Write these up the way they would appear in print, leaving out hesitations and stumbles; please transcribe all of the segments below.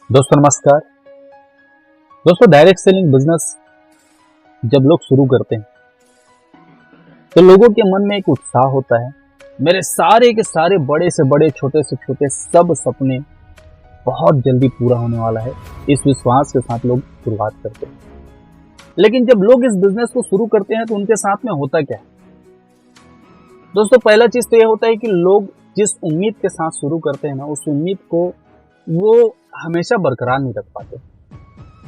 दोस्तों नमस्कार। दोस्तों डायरेक्ट सेलिंग बिजनेस जब लोग शुरू करते हैं तो लोगों के मन में एक उत्साह होता है। मेरे सारे के सारे बड़े से बड़े छोटे से छोटे सब सपने बहुत जल्दी पूरा होने वाला है, इस विश्वास के साथ लोग शुरुआत करते हैं। लेकिन जब लोग इस बिजनेस को शुरू करते हैं तो उनके साथ में होता क्या है? दोस्तों पहला चीज तो यह होता है कि लोग जिस उम्मीद के साथ शुरू करते हैं ना, उस उम्मीद को वो हमेशा बरकरार नहीं रख पाते।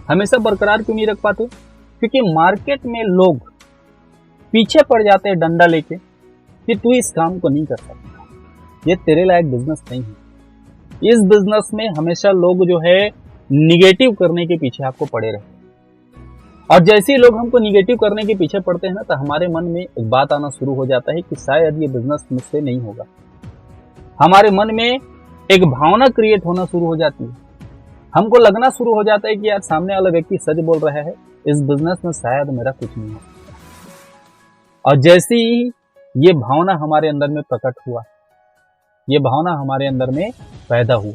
हमेशा बरकरार क्यों नहीं रख पाते? क्योंकि मार्केट में लोग पीछे पड़ जाते हैं डंडा लेके कि तू इस काम को नहीं कर सकता, ये तेरे लायक बिजनेस नहीं है। इस बिजनेस में हमेशा लोग जो है निगेटिव करने के पीछे आपको पड़े रहते हैं। और जैसे ही लोग हमको निगेटिव करने के पीछे पड़ते हैं ना, तो हमारे मन में एक बात आना शुरू हो जाता है कि शायद ये बिजनेस मुझसे नहीं होगा। हमारे मन में एक भावना क्रिएट होना शुरू हो जाती है। हमको लगना शुरू हो जाता है कि यार सामने वाला व्यक्ति सच बोल रहा है, इस बिजनेस में शायद मेरा कुछ नहीं हो सकता। और जैसे ही ये भावना हमारे अंदर में प्रकट हुआ, ये भावना हमारे अंदर में पैदा हुआ,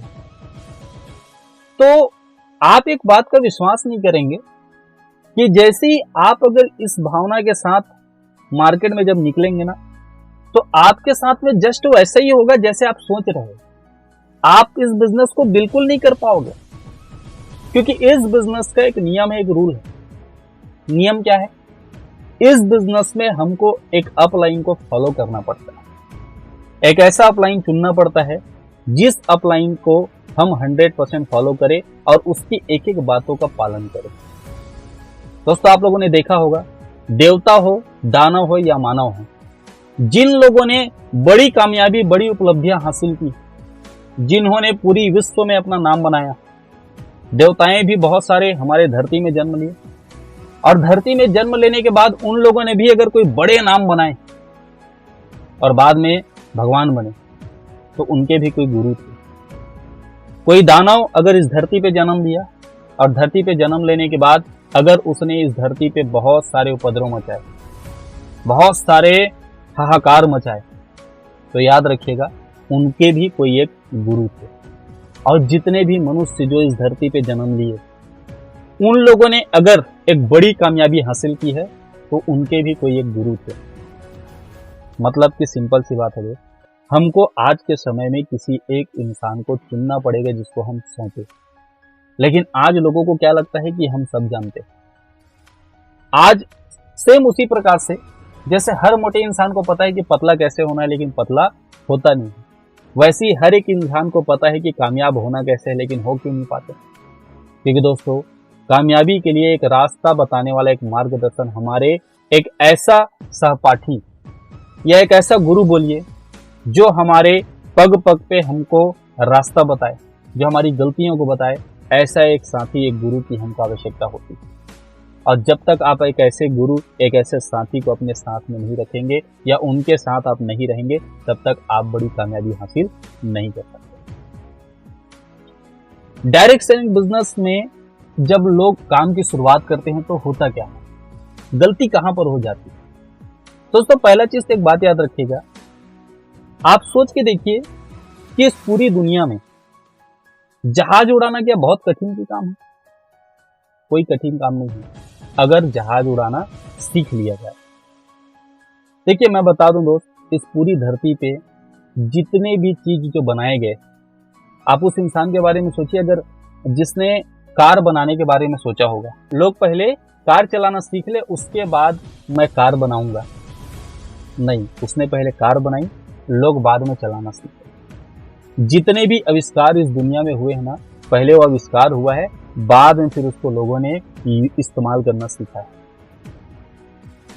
तो आप एक बात का विश्वास नहीं करेंगे कि जैसे ही आप अगर इस भावना के साथ मार्केट में जब निकलेंगे ना, तो आपके साथ में जस्ट वैसा ही होगा जैसे आप सोच रहे हो। आप इस बिजनेस को बिल्कुल नहीं कर पाओगे, क्योंकि इस बिजनेस का एक नियम है, एक रूल है। नियम क्या है? इस बिजनेस में हमको एक अपलाइन को फॉलो करना पड़ता है। एक ऐसा अपलाइन चुनना पड़ता है जिस अपलाइन को हम 100% फॉलो करें और उसकी एक एक बातों का पालन करें। दोस्तों आप लोगों ने देखा होगा, देवता हो, दानव हो या मानव हो, जिन लोगों ने बड़ी कामयाबी, बड़ी उपलब्धियां हासिल की, जिन्होंने पूरी विश्व में अपना नाम बनाया, देवताएं भी बहुत सारे हमारे धरती में जन्म लिए, और धरती में जन्म लेने के बाद उन लोगों ने भी अगर कोई बड़े नाम बनाए और बाद में भगवान बने, तो उनके भी कोई गुरु थे। कोई दानव अगर इस धरती पे जन्म लिया और धरती पे जन्म लेने के बाद अगर उसने इस धरती पे बहुत सारे उपद्रव मचाए, बहुत सारे हाहाकार मचाए, तो याद रखिएगा उनके भी कोई एक गुरु थे। और जितने भी मनुष्य जो इस धरती पे जन्म लिए, उन लोगों ने अगर एक बड़ी कामयाबी हासिल की है तो उनके भी कोई एक गुरु थे। मतलब कि सिंपल सी बात है, हमको आज के समय में किसी एक इंसान को चुनना पड़ेगा जिसको हम सौंपे। लेकिन आज लोगों को क्या लगता है कि हम सब जानते हैं। आज सेम उसी प्रकार से जैसे हर मोटे इंसान को पता है कि पतला कैसे होना है, लेकिन पतला होता नहीं है, वैसे ही हर एक इंसान को पता है कि कामयाब होना कैसे है, लेकिन हो क्यों नहीं पाते? क्योंकि दोस्तों कामयाबी के लिए एक रास्ता बताने वाला, एक मार्गदर्शन, हमारे एक ऐसा सहपाठी या एक ऐसा गुरु बोलिए जो हमारे पग पग पे हमको रास्ता बताए, जो हमारी गलतियों को बताए, ऐसा एक साथी, एक गुरु की हमको आवश्यकता होती है। और जब तक आप एक ऐसे गुरु, एक ऐसे साथी को अपने साथ में नहीं रखेंगे या उनके साथ आप नहीं रहेंगे, तब तक आप बड़ी कामयाबी हासिल नहीं कर सकते। डायरेक्ट सेलिंग बिजनेस में जब लोग काम की शुरुआत करते हैं तो होता क्या है, गलती कहां पर हो जाती है? दोस्तों पहला चीज एक बात याद रखिएगा, आप सोच के देखिए कि इस पूरी दुनिया में जहाज उड़ाना क्या बहुत कठिन की काम है? कोई कठिन काम नहीं है अगर जहाज उड़ाना सीख लिया जाए। देखिए मैं बता दूं दोस्त, इस पूरी धरती पे जितने भी चीज जो बनाए गए, आप उस इंसान के बारे में सोचिए अगर जिसने कार बनाने के बारे में सोचा होगा। लोग पहले कार चलाना सीख ले, उसके बाद मैं कार बनाऊंगा। नहीं, उसने पहले कार बनाई, लोग बाद में चलाना सीखे। जितने भी आविष्कार इस दुनिया में हुए हैं ना, पहले वो आविष्कार हुआ है, बाद में फिर उसको लोगों ने इस्तेमाल करना सीखा है।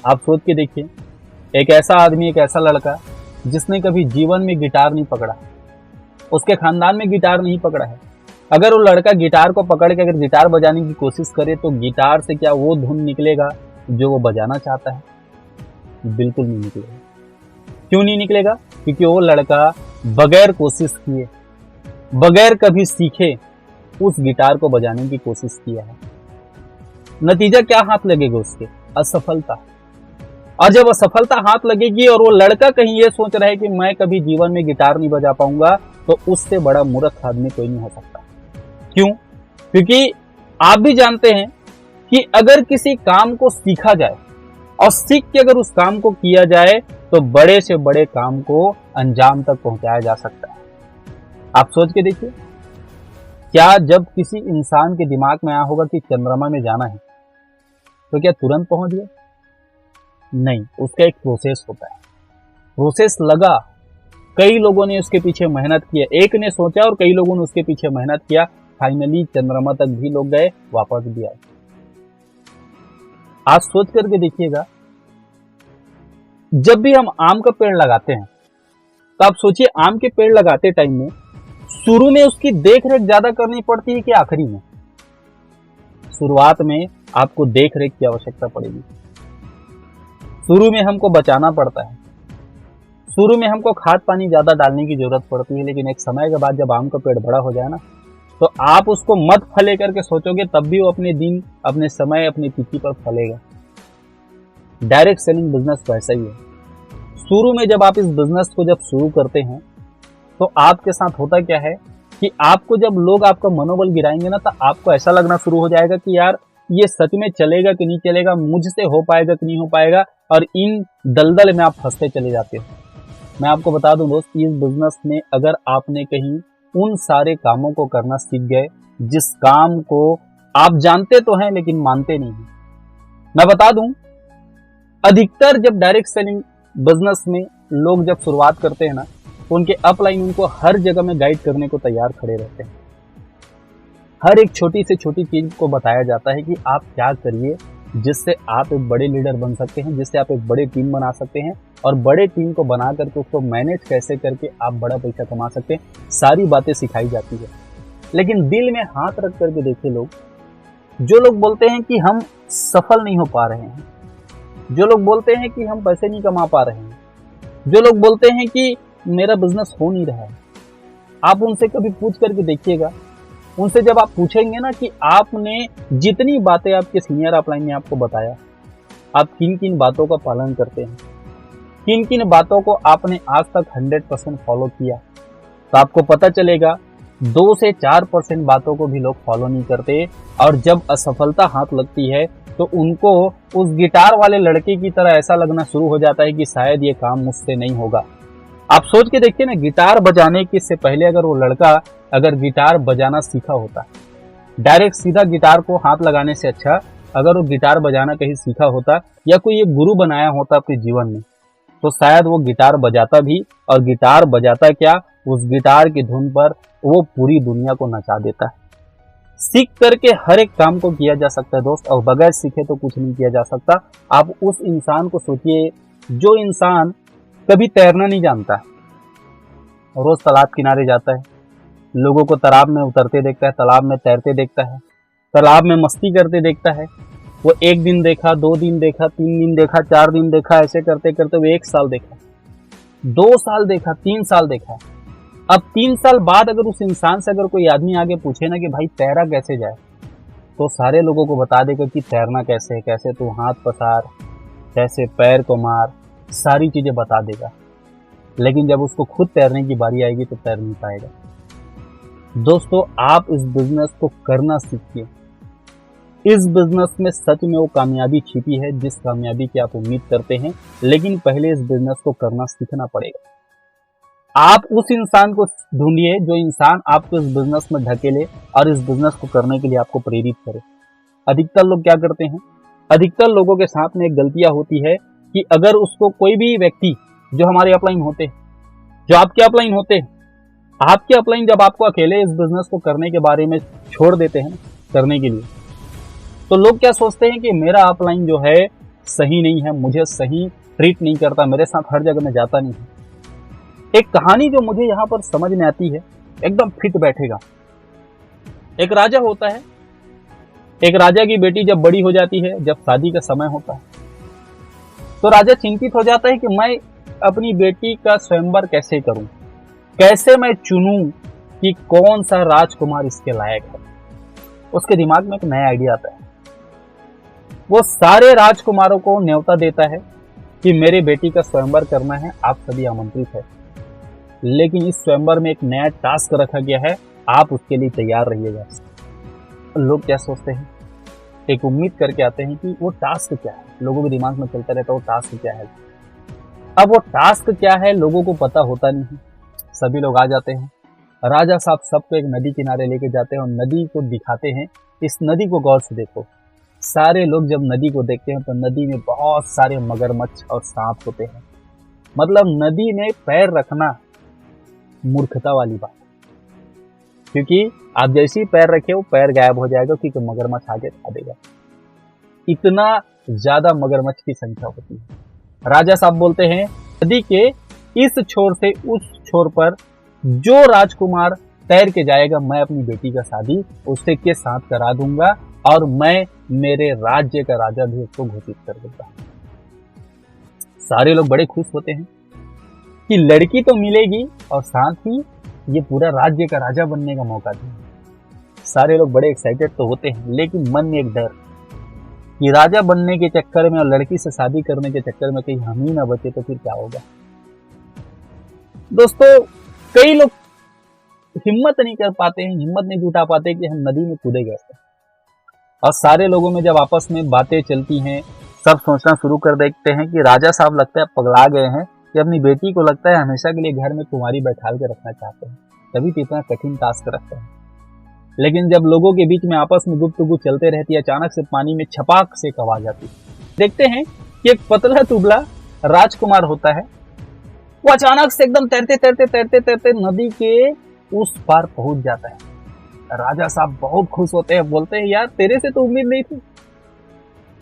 आप सोच के देखिए, एक ऐसा आदमी, एक ऐसा लड़का जिसने कभी जीवन में गिटार नहीं पकड़ा, उसके खानदान में गिटार नहीं पकड़ा है, अगर वो लड़का गिटार को पकड़ के अगर गिटार बजाने की कोशिश करे तो गिटार से क्या वो धुन निकलेगा जो वो बजाना चाहता है? बिल्कुल नहीं निकलेगा। क्यों नहीं निकलेगा? क्योंकि वो लड़का बगैर कोशिश किए, बगैर कभी सीखे उस गिटार को बजाने की कोशिश किया है। नतीजा क्या हाथ लगेगा उसके? असफलता। और जब असफलता हाथ लगेगी और वो लड़का कहीं ये सोच रहा है कि मैं कभी जीवन में गिटार नहीं बजा पाऊंगा, तो उससे बड़ा मूर्ख आदमी कोई नहीं हो सकता। क्यों? क्योंकि आप भी जानते हैं कि अगर किसी काम को सीखा जाए और सीख के अगर उस काम को किया जाए तो बड़े से बड़े काम को अंजाम तक पहुंचाया जा सकता है। आप सोच के देखिए, क्या जब किसी इंसान के दिमाग में आया होगा कि चंद्रमा में जाना है तो क्या तुरंत पहुंच गया? नहीं, उसका एक प्रोसेस होता है। प्रोसेस लगा, कई लोगों ने उसके पीछे मेहनत की, एक ने सोचा और कई लोगों ने उसके पीछे मेहनत किया, फाइनली चंद्रमा तक भी लोग गए, वापस भी आए। आज सोच करके देखिएगा, जब भी हम आम का पेड़ लगाते हैं तो आप सोचिए, आम के पेड़ लगाते टाइम में शुरू में उसकी देख रेख ज्यादा करनी पड़ती है कि आखिरी में? शुरुआत में आपको देख रेख की आवश्यकता पड़ेगी। शुरू में हमको बचाना पड़ता है, शुरू में हमको खाद पानी ज्यादा डालने की जरूरत पड़ती है, लेकिन एक समय के बाद जब आम का पेड़ बड़ा हो जाए ना, तो आप उसको मत फले करके सोचोगे, तब भी वो अपने दिन, अपने समय, अपनी तिथि पर फलेगा। डायरेक्ट सेलिंग बिजनेस वैसा ही है। शुरू में जब आप इस बिजनेस को जब शुरू करते हैं तो आपके साथ होता क्या है कि आपको जब लोग आपका मनोबल गिराएंगे ना, तो आपको ऐसा लगना शुरू हो जाएगा कि यार ये सच में चलेगा कि नहीं चलेगा, मुझसे हो पाएगा कि नहीं हो पाएगा, और इन दलदल में आप फंसते चले जाते हो। मैं आपको बता दूं दोस्त, इस बिजनेस में अगर आपने कहीं उन सारे कामों को करना सीख गए जिस काम को आप जानते तो हैं लेकिन मानते नहीं हैं। मैं बता दूं, अधिकतर जब डायरेक्ट सेलिंग बिजनेस में लोग जब शुरुआत करते हैं ना, तो उनके अपलाइन उनको हर जगह में गाइड करने को तैयार खड़े रहते हैं। हर एक छोटी से छोटी चीज को बताया जाता है कि आप क्या करिए जिससे आप एक बड़े लीडर बन सकते हैं, जिससे आप एक बड़े टीम बना सकते हैं, और बड़े टीम को बना करके उसको मैनेज कैसे करके आप बड़ा पैसा कमा सकते हैं। सारी बातें सिखाई जाती है। लेकिन दिल में हाथ रख करके देखिए, लोग जो लोग बोलते हैं कि हम सफल नहीं हो पा रहे हैं, जो लोग बोलते हैं कि हम पैसे नहीं कमा पा रहे हैं, जो लोग बोलते हैं कि मेरा बिजनेस हो नहीं रहा है, आप उनसे कभी पूछ करके देखिएगा। उनसे जब आप पूछेंगे ना कि आपने जितनी बातें आपके सीनियर अपलाइन ने आपको बताया, आप किन किन बातों का पालन करते हैं, किन किन बातों को आपने आज तक 100% फॉलो किया, तो आपको पता चलेगा 2 से 4% बातों को भी लोग फॉलो नहीं करते। और जब असफलता हाथ लगती है तो उनको उस गिटार वाले लड़के की तरह ऐसा लगना शुरू हो जाता है कि शायद ये काम मुझसे नहीं होगा। आप सोच के देखिए ना, गिटार बजाने के से पहले अगर वो लड़का अगर गिटार बजाना सीखा होता, डायरेक्ट सीधा गिटार को हाथ लगाने से अच्छा अगर वो गिटार बजाना कहीं सीखा होता या कोई एक गुरु बनाया होता अपने जीवन में, तो शायद वो गिटार बजाता भी, और गिटार बजाता क्या, उस गिटार की धुन पर वो पूरी दुनिया को नचा देता है। सीख करके हर एक काम को किया जा सकता है दोस्त, और बगैर सीखे तो कुछ नहीं किया जा सकता। आप उस इंसान को सोचिए जो इंसान कभी तैरना नहीं जानता, रोज तालाब किनारे जाता है, लोगों को तालाब में उतरते देखता है, तालाब में तैरते देखता है, तालाब में मस्ती करते देखता है। वो 1 दिन देखा, 2 दिन देखा, 3 दिन देखा, 4 दिन देखा, ऐसे करते करते वो 1 साल देखा, 2 साल देखा, 3 साल देखा। अब 3 साल बाद अगर उस इंसान से अगर कोई आदमी आगे पूछे ना कि भाई तैरा कैसे जाए, तो सारे लोगों को बता देगा कि तैरना कैसे है, कैसे तू हाथ पसार, कैसे पैर को मार, सारी चीजें बता देगा। लेकिन जब उसको खुद तैरने की बारी आएगी तो तैर नहीं पाएगा। दोस्तों, आप इस बिजनेस को करना सीखिए। इस बिजनेस में सच में वो कामयाबी छिपी है जिस कामयाबी की आप उम्मीद करते हैं, लेकिन पहले इस बिजनेस को करना सीखना पड़ेगा। आप उस इंसान को ढूंढिए जो इंसान आपको इस बिजनेस में ढकेले और इस बिजनेस को करने के लिए आपको प्रेरित करे। अधिकतर लोग क्या करते हैं, अधिकतर लोगों के साथ में एक गलतियां होती है कि अगर उसको कोई भी व्यक्ति जो हमारे अपलाइन होते हैं, जो आपके अपलाइन होते हैं, आपके अपलाइन जब आपको अकेले इस बिजनेस को करने के बारे में छोड़ देते हैं करने के लिए, तो लोग क्या सोचते हैं कि मेरा अपलाइन जो है सही नहीं है, मुझे सही ट्रीट नहीं करता, मेरे साथ हर जगह में जाता नहीं है। एक कहानी जो मुझे यहाँ पर समझ में आती है, एकदम फिट बैठेगा। एक राजा होता है, एक राजा की बेटी जब बड़ी हो जाती है, जब शादी का समय होता है, तो राजा चिंतित हो जाता है कि मैं अपनी बेटी का स्वयंवर कैसे करूं, कैसे मैं चुनूं कि कौन सा राजकुमार इसके लायक है। उसके दिमाग में एक नया आइडिया आता है। वो सारे राजकुमारों को न्योता देता है कि मेरे बेटी का स्वयंवर करना है, आप सभी आमंत्रित है, लेकिन इस स्वयंवर में एक नया टास्क रखा गया है, आप उसके लिए तैयार रहिएगा। लोग क्या सोचते हैं, एक उम्मीद करके आते हैं कि वो टास्क क्या है, लोगों के दिमाग में चलता रहता है वो टास्क क्या है। अब वो टास्क क्या है लोगों को पता होता नहीं है। सभी लोग आ जाते हैं, राजा साहब सबको एक नदी किनारे लेके जाते हैं और नदी को दिखाते हैं, इस नदी को गौर से देखो। सारे लोग जब नदी को देखते हैं तो नदी में बहुत सारे मगरमच्छ और सांप होते हैं। मतलब नदी में पैर रखना मूर्खता वाली बात, क्योंकि आप जैसे ही पैर रखे वो पैर गायब हो जाएगा, क्योंकि मगरमच्छ आगे खा देगा। इतना ज्यादा मगरमच्छ की संख्या होती है। राजा साहब बोलते हैं नदी के इस छोर से उस छोर पर जो राजकुमार तैर के जाएगा, मैं अपनी बेटी का शादी उससे के साथ करा दूंगा और मैं मेरे राज्य का राजा भी उसको घोषित कर दूंगा। सारे लोग बड़े खुश होते हैं कि लड़की तो मिलेगी और साथ ही ये पूरा राज्य का राजा बनने का मौका देगा। सारे लोग बड़े एक्साइटेड तो होते हैं, लेकिन मन में एक डर कि राजा बनने के चक्कर में और लड़की से शादी करने के चक्कर में कहीं हम ही ना बचे तो फिर क्या होगा। दोस्तों, कई लोग हिम्मत नहीं कर पाते हैं, हिम्मत नहीं जुटा पाते कि हम नदी में कूदे गए थे। और सारे लोगों में जब आपस में बातें चलती हैं, सब सोचना शुरू कर देते हैं कि राजा साहब लगता है पगला गए हैं कि अपनी बेटी को लगता है हमेशा के लिए घर में कुंवारी बैठाल के रखना चाहते हैं, तभी तो इतना कठिन टास्क रखते हैं। लेकिन जब लोगों के बीच में आपस में गुफ्तगू चलते रहती है, अचानक से पानी में छपाक से एक आवाज आती है। देखते हैं कि एक पतला दुबला राजकुमार होता है, वो अचानक से एकदम तैरते तैरते तैरते तैरते नदी के उस पार पहुंच जाता है। राजा साहब बहुत खुश होते हैं, बोलते हैं यार तेरे से तो उम्मीद नहीं थी,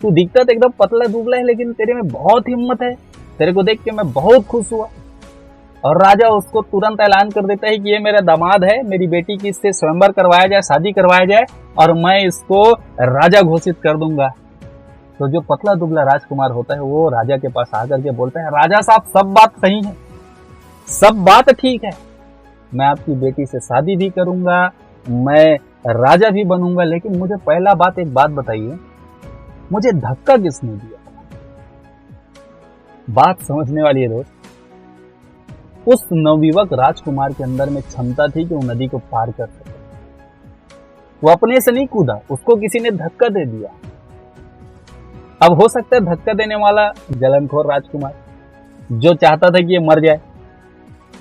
तू दिखता तो एकदम पतला दुबला है लेकिन तेरे में बहुत हिम्मत है, तेरे को देख के मैं बहुत खुश हुआ। और राजा उसको तुरंत ऐलान कर देता है कि ये मेरा दामाद है, मेरी बेटी की इससे स्वयंवर करवाया जाए, शादी करवाया जाए और मैं इसको राजा घोषित कर दूंगा। तो जो पतला दुबला राजकुमार होता है वो राजा के पास आकर के बोलता है, राजा साहब सब बात सही है, सब बात ठीक है, मैं आपकी बेटी से शादी भी करूंगा, मैं राजा भी बनूंगा, लेकिन मुझे पहला बात एक बात बताइए, मुझे धक्का किसने दिया? बात समझने वाली है दोस्त। उस नवयुवक राजकुमार के अंदर में क्षमता थी कि वो नदी को पार कर सके। वो अपने से नहीं कूदा, उसको किसी ने धक्का दे दिया। अब हो सकता है धक्का देने वाला जलनखोर राजकुमार जो चाहता था कि ये मर जाए,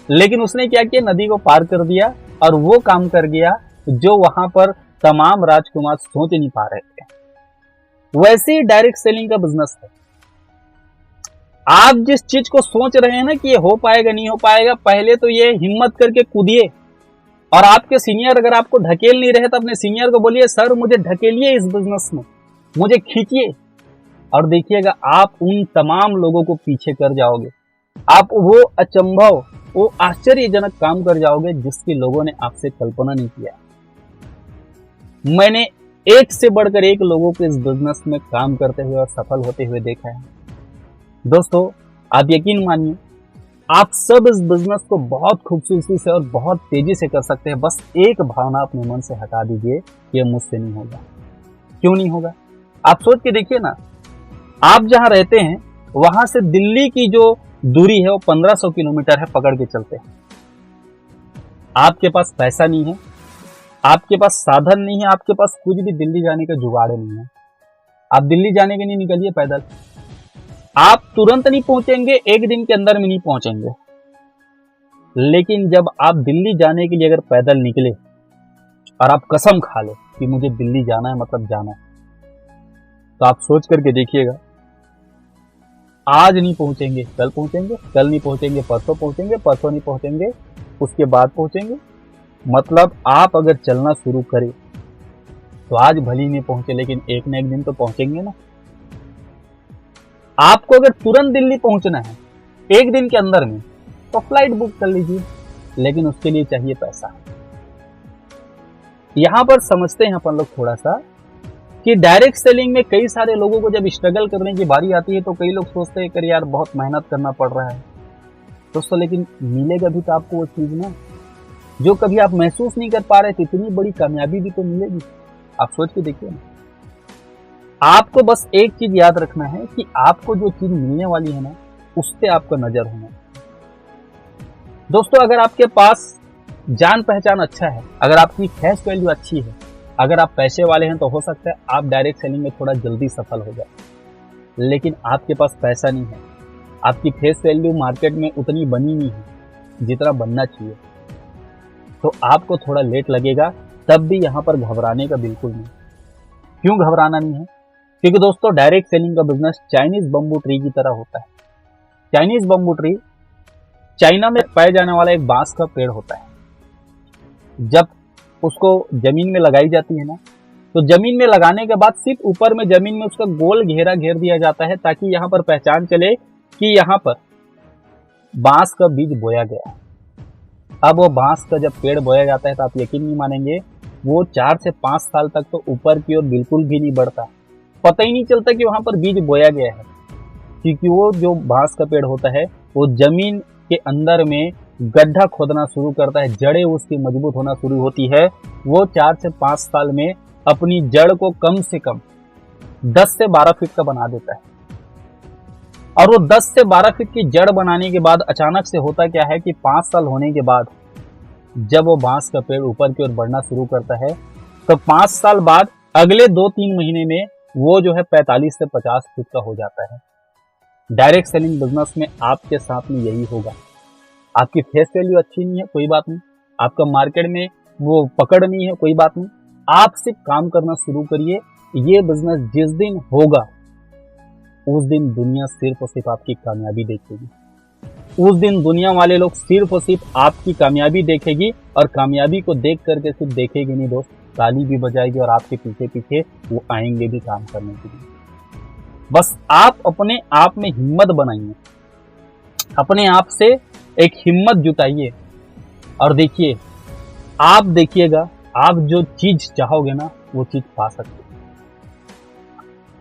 लेकिन उसने क्या किया, नदी को पार कर दिया और वो काम कर गया जो वहां पर तमाम राजकुमार सोच नहीं पा रहे थे। वैसे ही डायरेक्ट सेलिंग का बिजनेस है। आप जिस चीज को सोच रहे हैं ना कि ये हो पाएगा नहीं हो पाएगा, पहले तो ये हिम्मत करके कूदिए। और आपके सीनियर अगर आपको ढकेल नहीं रहे तो अपने सीनियर को बोलिए, सर मुझे ढकेलिए इस बिजनेस में, मुझे खींचिए, और देखिएगा आप उन तमाम लोगों को पीछे कर जाओगे। आप वो अचंभव, वो आश्चर्यजनक काम कर जाओगे जिसकी लोगों ने आपसे कल्पना नहीं किया। मैंने एक से बढ़कर एक लोगों को इस बिजनेस में काम करते हुए और सफल होते हुए देखा है। दोस्तों, आप यकीन मानिए, आप सब इस बिजनेस को बहुत खूबसूरती से और बहुत तेजी से कर सकते हैं। बस एक भावना अपने मन से हटा दीजिए, ये मुझसे नहीं होगा। क्यों नहीं होगा? आप सोच के देखिए ना, आप जहां रहते हैं वहां से दिल्ली की जो दूरी है वो 1500 किलोमीटर है, पकड़ के चलते हैं। आपके पास पैसा नहीं है, आपके पास साधन नहीं है, आपके पास कुछ भी दिल्ली जाने का जुगाड़ नहीं है। आप दिल्ली जाने के लिए निकलिए पैदल, आप तुरंत नहीं पहुंचेंगे, एक दिन के अंदर में नहीं पहुंचेंगे। लेकिन जब आप दिल्ली जाने के लिए अगर पैदल निकले और आप कसम खा ले कि मुझे दिल्ली जाना है, मतलब जाना है, तो आप सोच करके देखिएगा, आज नहीं पहुंचेंगे कल पहुंचेंगे, कल नहीं पहुंचेंगे परसों पहुंचेंगे, परसों नहीं पहुंचेंगे उसके बाद पहुंचेंगे। मतलब आप अगर चलना शुरू करें तो आज भली नहीं पहुंचे, लेकिन एक न एक दिन तो पहुंचेंगे ना। आपको अगर तुरंत दिल्ली पहुंचना है एक दिन के अंदर में, तो फ्लाइट बुक कर लीजिए, लेकिन उसके लिए चाहिए पैसा। यहां पर समझते हैं अपन लोग थोड़ा सा कि डायरेक्ट सेलिंग में कई सारे लोगों को जब स्ट्रगल करने की बारी आती है तो कई लोग सोचते हैं कि यार बहुत मेहनत करना पड़ रहा है दोस्तों, लेकिन मिलेगा भी तो आपको वो चीज ना जो कभी आप महसूस नहीं कर पा रहे थे। इतनी बड़ी कामयाबी भी तो मिलेगी। आप सोच के देखिए ना, आपको बस एक चीज याद रखना है कि आपको जो चीज मिलने वाली है ना, उस पे आपका नजर होना। दोस्तों, अगर आपके पास जान पहचान अच्छा है, अगर आपकी कैश वैल्यू अच्छी है, अगर आप पैसे वाले हैं तो हो सकता है आप डायरेक्ट सेलिंग में थोड़ा जल्दी सफल हो जाए, लेकिन आपके पास पैसा नहीं है, आपकी फेस वैल्यू मार्केट में उतनी बनी नहीं है जितना बनना चाहिए, तो आपको थोड़ा लेट लगेगा। तब भी यहाँ पर घबराने का बिल्कुल नहीं। क्यों घबराना नहीं है? क्योंकि दोस्तों डायरेक्ट सेलिंग का बिजनेस चाइनीज बम्बू ट्री की तरह होता है। चाइनीज बम्बू ट्री चाइना में पाया जाने वाला एक बांस का पेड़ होता है। जब उसको जमीन में लगाई जाती है ना, तो जमीन में लगाने के बाद सिर्फ ऊपर में जमीन में उसका गोल घेरा घेर दिया जाता है, ताकि यहाँ पर पहचान चले कि यहाँ पर बांस का बीज बोया गया। अब वो बांस का जब पेड़ बोया जाता है तो आप यकीन नहीं मानेंगे, वो 4 से 5 साल तक तो ऊपर की ओर बिल्कुल भी नहीं बढ़ता, पता ही नहीं चलता कि वहां पर बीज बोया गया है। क्योंकि वो जो बांस का पेड़ होता है वो जमीन के अंदर में गड्ढा खोदना शुरू करता है, जड़ें उसकी मजबूत होना शुरू होती है। वो 4 से 5 साल में अपनी जड़ को कम से कम 10 से 12 फीट का बना देता है। और वो 10 से 12 फीट की जड़ बनाने के बाद अचानक से होता क्या है कि 5 साल होने के बाद जब वो बांस का पेड़ ऊपर की ओर बढ़ना शुरू करता है, तो 5 साल बाद अगले 2-3 महीने में वो जो है 45 से 50 फीट का हो जाता है। डायरेक्ट सेलिंग बिजनेस में आपके साथ में यही होगा। आपकी फेस वैल्यू अच्छी नहीं है, कोई बात नहीं, आपका मार्केट में वो पकड़ नहीं है, कोई बात नहीं, आप सिर्फ काम करना शुरू करिए। ये बिजनेस जिस दिन होगा उस दिन दुनिया सिर्फ और सिर्फ आपकी कामयाबी देखेगी। उस दिन दुनिया वाले लोग सिर्फ और सिर्फ आपकी कामयाबी देखेगी, और कामयाबी को देख करके सिर्फ देखेगी नहीं दोस्त, ताली भी बजाएगी और आपके पीछे पीछे वो आएंगे भी काम करने के लिए। बस आप अपने आप में हिम्मत बनाइए, अपने आप से एक हिम्मत जुटाइए और देखिए, आप देखिएगा आप जो चीज चाहोगे ना वो चीज पा सकते हैं।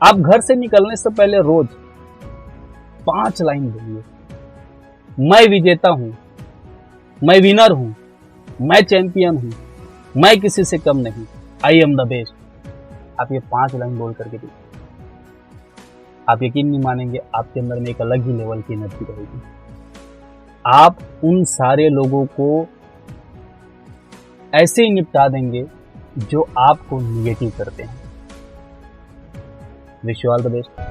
आप घर से निकलने से पहले रोज 5 लाइन बोलिए, मैं विजेता हूं, मैं विनर हूं, मैं चैंपियन हूं, मैं किसी से कम नहीं, आई एम द बेस्ट। आप ये 5 लाइन बोल करके देखिए, आप यकीन नहीं मानेंगे, आपके अंदर में एक अलग ही लेवल की एनर्जी रहेगी। आप उन सारे लोगों को ऐसे ही निपटा देंगे जो आपको निगेटिव करते हैं। Wish you all the best.